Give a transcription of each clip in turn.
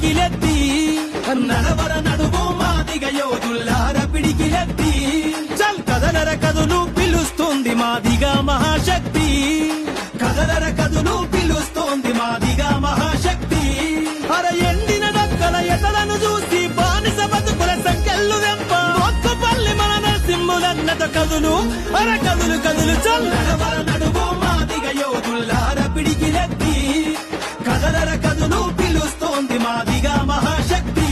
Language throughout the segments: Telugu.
పిడికిలెత్తి నడవర నడువు మాదిగ యోధుల్లార పిడికిలెత్తి చల్ కదలర కదులు పిలుస్తుంది మాదిగా మహాశక్తి కదలర కదులు పిలుస్తోంది మాదిగా మహాశక్తి అర ఎండిన డక్కల ఎతలను చూసి బానిస బతుకుల సంఖ్యలు వెంప ఒక్కపల్లి మన నరసింహులన్నత కదులు అర కదులు కదులు చల్ నడవర నడువు మాదిగ యోధుల్లార పిడికిలెత్తి కదలర కదులు పిలుస్తోంది మాదిగా మహాశక్తి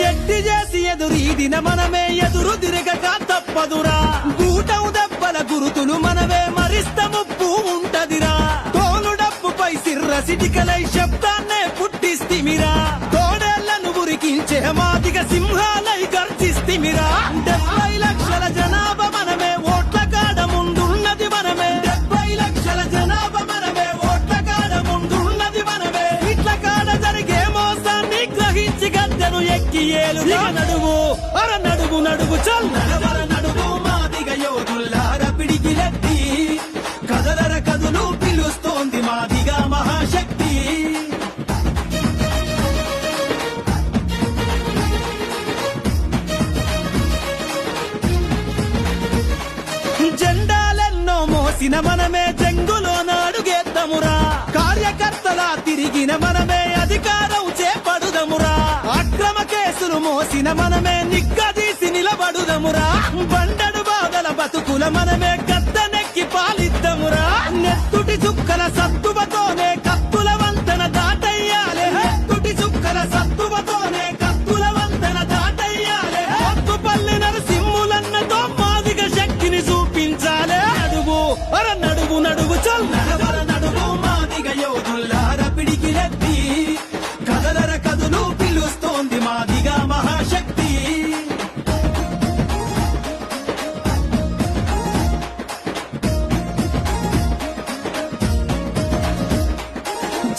ఎట్టి చేసి ఎదురీదిన మనమే ఎదురు తిరగక తప్పదురా గూటం దెబ్బల గురుతులు మనమే మరిస్త ముప్పు ఉంటదిరా తోలు డప్పుపై సిర్ర సిటికలై శబ్దాన్నే పుట్టిస్తిమిరా తోడేళ్లను ఉరికించే మాదిగ సింహాలై గర్జిస్తిమిరా 70 లక్షల జనాభా మనమే ఓట్ల కాడ ముందున్నది మనమే 70 లక్షల జనాభా మనమే ఓట్ల కాడ ముందున్నది మనమే ఇట్ల కాడ జరిగే మోసాన్ని గ్రహించి గద్దెను ఎక్కి ఏలు నడువు అర నడువు నడువు చల్ నడవర నడువు మాదిగ యోధుల్లార పిడికిలెత్తి కదలర కదులు పిలుస్తోంది మాదిగా మహాశక్తి జెండాలెన్నో మోసిన మనమే జంగులో నాడుగేద్దమురా కార్యకర్తలా తిరిగిన మనమే అధికారం చేపడుదమురా అక్రమ కేసులు మోసిన మనమే నిగ్గదీసి నిలబడుదమురా బండడు బాధల బతుకుల మనమే గద్దెనెక్కి పాలిద్దమురా నెత్తుటి చుక్కల సత్తువతోనే కత్తుల వంతెన దాటయ్యాలే నెత్తుటి చుక్కల సత్తువతోనే కత్తుల వంతెన దాటయ్యాలే ఒక్కపల్లి నరసింహులన్నతో మాదిగ శక్తిని చూపించాలే నడువు అర నడువు నడువు చల్ నడవర నడువు మాదిగ యోధుల్లార పిడికిలెత్తి కదలర కదులు పిలుస్తోంది మాదిగా మహాశక్తి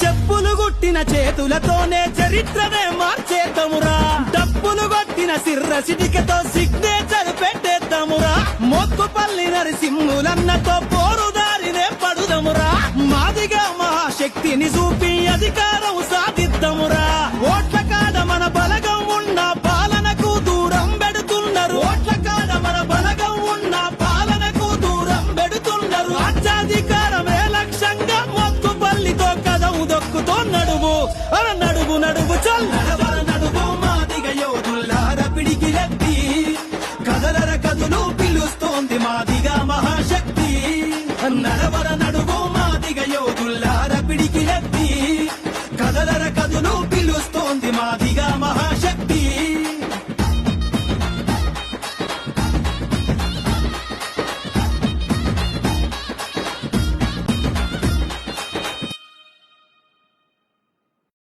చెప్పులు గుట్టిన చేతులతోనే చరిత్రనే మార్చేద్దామురా డప్పులు కొట్టిన సిర్ర సిటికతో సిగ్నేచర్ పెట్టేద్దామురా మొక్కుపల్లి నరసింహులన్నతో పోరుదారినే పడుదమురా మాదిగా మహాశక్తిని చూపి అధికారం సాధిద్దామురా ఓట్ల కాడ మన బలగం ఉన్న పాలనకు దూరం పెడుతున్నారు ఓట్ల కాడ మన బలగం ఉన్న పాలనకు దూరం పెడుతున్నారు రాజ్యాధికారమే లక్ష్యంగా మొక్కుపల్లితో కదవు దొక్కుతో నడువు అర నడువు నడువు చల్ నడవర నడువు మాదిగ యోధుల్లార పిడికిలెత్తి కదలర కదులు